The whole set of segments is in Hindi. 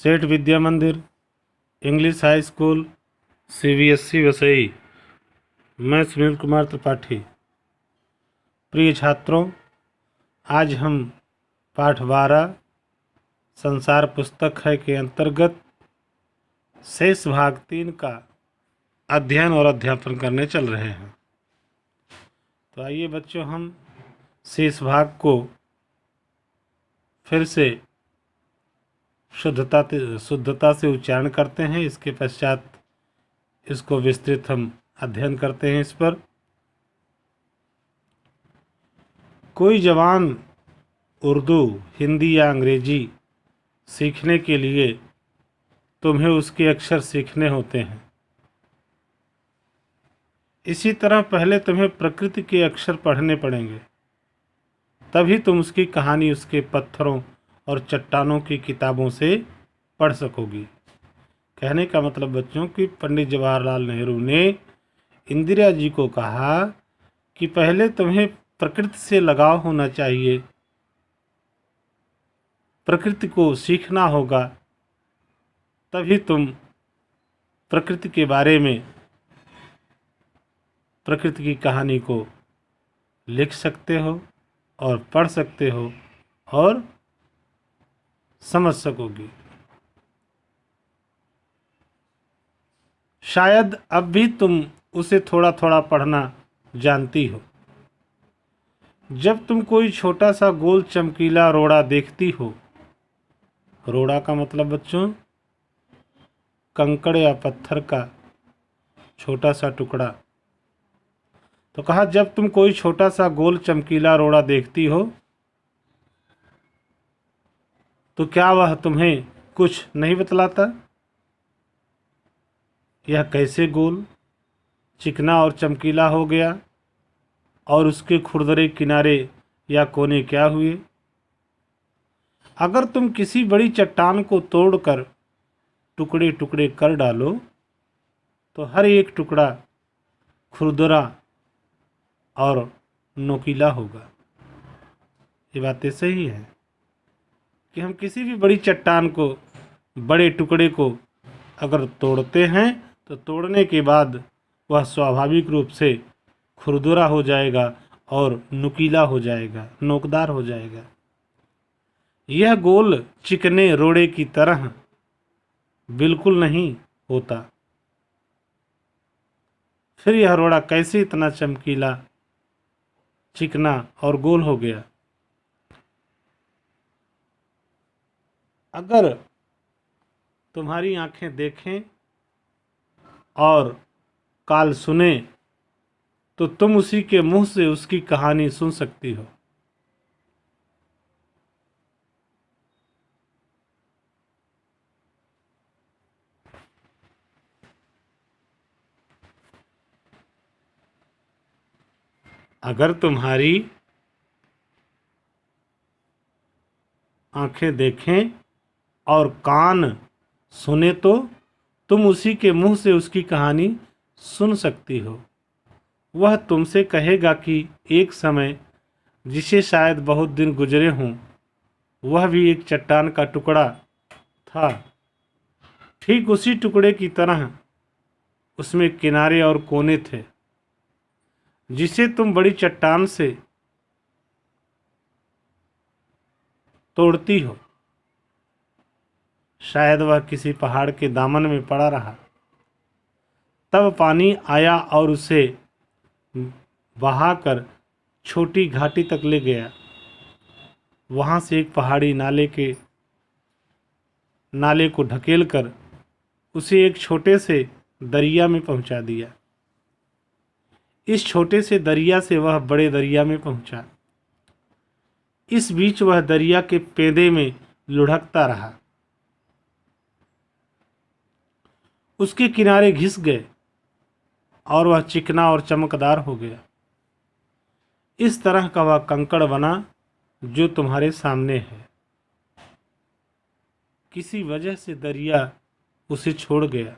सेठ विद्या मंदिर English high school CBSE Vasai. मैं सुनील कुमार त्रिपाठी। प्रिय छात्रों, आज हम पाठ 12 संसार पुस्तक है के अंतर्गत शेष भाग 3 का अध्ययन और अध्यापन करने चल रहे हैं। तो आइए बच्चों, हम शेष भाग को फिर से शुद्धता से उच्चारण करते हैं। इसके पश्चात इसको विस्तृत हम अध्ययन करते हैं। इस पर कोई जवान उर्दू, हिंदी या अंग्रेजी सीखने के लिए तुम्हें उसके अक्षर सीखने होते हैं। इसी तरह पहले तुम्हें प्रकृति के अक्षर पढ़ने पड़ेंगे, तभी तुम उसकी कहानी उसके पत्थरों और चट्टानों की किताबों से पढ़ सकोगी। कहने का मतलब बच्चों कि पंडित जवाहरलाल नेहरू ने इंदिरा जी को कहा कि पहले तुम्हें प्रकृति से लगाव होना चाहिए, प्रकृति को सीखना होगा, तभी तुम प्रकृति के बारे में, प्रकृति की कहानी को लिख सकते हो और पढ़ सकते हो और समझ सकोगी। शायद अब भी तुम उसे थोड़ा थोड़ा पढ़ना जानती हो। जब तुम कोई छोटा सा गोल चमकीला रोड़ा देखती हो, रोड़ा का मतलब बच्चों कंकड़ या पत्थर का छोटा सा टुकड़ा, तो कहा जब तुम कोई छोटा सा गोल चमकीला रोड़ा देखती हो तो क्या वह तुम्हें कुछ नहीं बतलाता? यह कैसे गोल, चिकना और चमकीला हो गया और उसके खुरदरे किनारे या कोने क्या हुए? अगर तुम किसी बड़ी चट्टान को तोड़कर टुकड़े टुकड़े कर डालो तो हर एक टुकड़ा खुरदरा और नोकीला होगा। ये बातें सही है कि हम किसी भी बड़ी चट्टान को, बड़े टुकड़े को अगर तोड़ते हैं तो तोड़ने के बाद वह स्वाभाविक रूप से खुरदुरा हो जाएगा और नुकीला हो जाएगा, नोकदार हो जाएगा। यह गोल चिकने रोड़े की तरह बिल्कुल नहीं होता। फिर यह रोड़ा कैसे इतना चमकीला, चिकना और गोल हो गया? अगर तुम्हारी आंखें देखें और काल सुने तो तुम उसी के मुंह से उसकी कहानी सुन सकती हो। अगर तुम्हारी आंखें देखें और कान सुने तो तुम उसी के मुंह से उसकी कहानी सुन सकती हो। वह तुमसे कहेगा कि एक समय, जिसे शायद बहुत दिन गुजरे हों, वह भी एक चट्टान का टुकड़ा था। ठीक उसी टुकड़े की तरह उसमें किनारे और कोने थे, जिसे तुम बड़ी चट्टान से तोड़ती हो। शायद वह किसी पहाड़ के दामन में पड़ा रहा, तब पानी आया और उसे बहाकर छोटी घाटी तक ले गया। वहां से एक पहाड़ी नाले को ढकेलकर उसे एक छोटे से दरिया में पहुंचा दिया। इस छोटे से दरिया से वह बड़े दरिया में पहुंचा। इस बीच वह दरिया के पेंदे में लुढ़कता रहा। उसके किनारे घिस गए और वह चिकना और चमकदार हो गया। इस तरह का वह कंकड़ बना जो तुम्हारे सामने है। किसी वजह से दरिया उसे छोड़ गया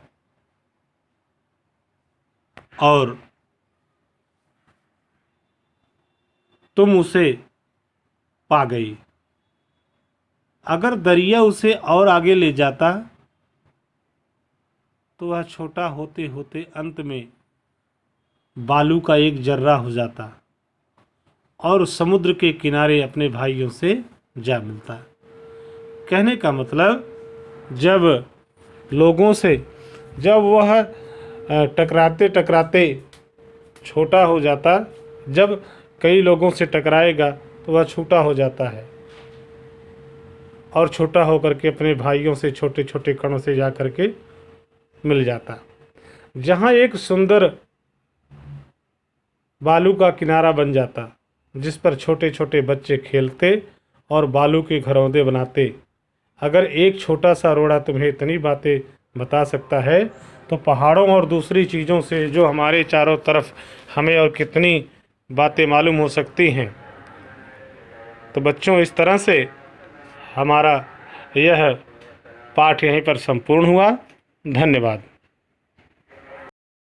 और तुम उसे पा गई। अगर दरिया उसे और आगे ले जाता तो वह छोटा होते होते अंत में बालू का एक जर्रा हो जाता और समुद्र के किनारे अपने भाइयों से जा मिलता। कहने का मतलब, जब लोगों से जब वह टकराते टकराते छोटा हो जाता, जब कई लोगों से टकराएगा तो वह छोटा हो जाता है और छोटा होकर के अपने भाइयों से छोटे छोटे कणों से जा कर के मिल जाता। जहाँ एक सुंदर बालू का किनारा बन जाता जिस पर छोटे छोटे बच्चे खेलते और बालू के घरौंदे बनाते। अगर एक छोटा सा रोड़ा तुम्हें इतनी बातें बता सकता है तो पहाड़ों और दूसरी चीज़ों से जो हमारे चारों तरफ हमें और कितनी बातें मालूम हो सकती हैं। तो बच्चों, इस तरह से हमारा यह पाठ यहीं पर संपूर्ण हुआ। धन्यवाद।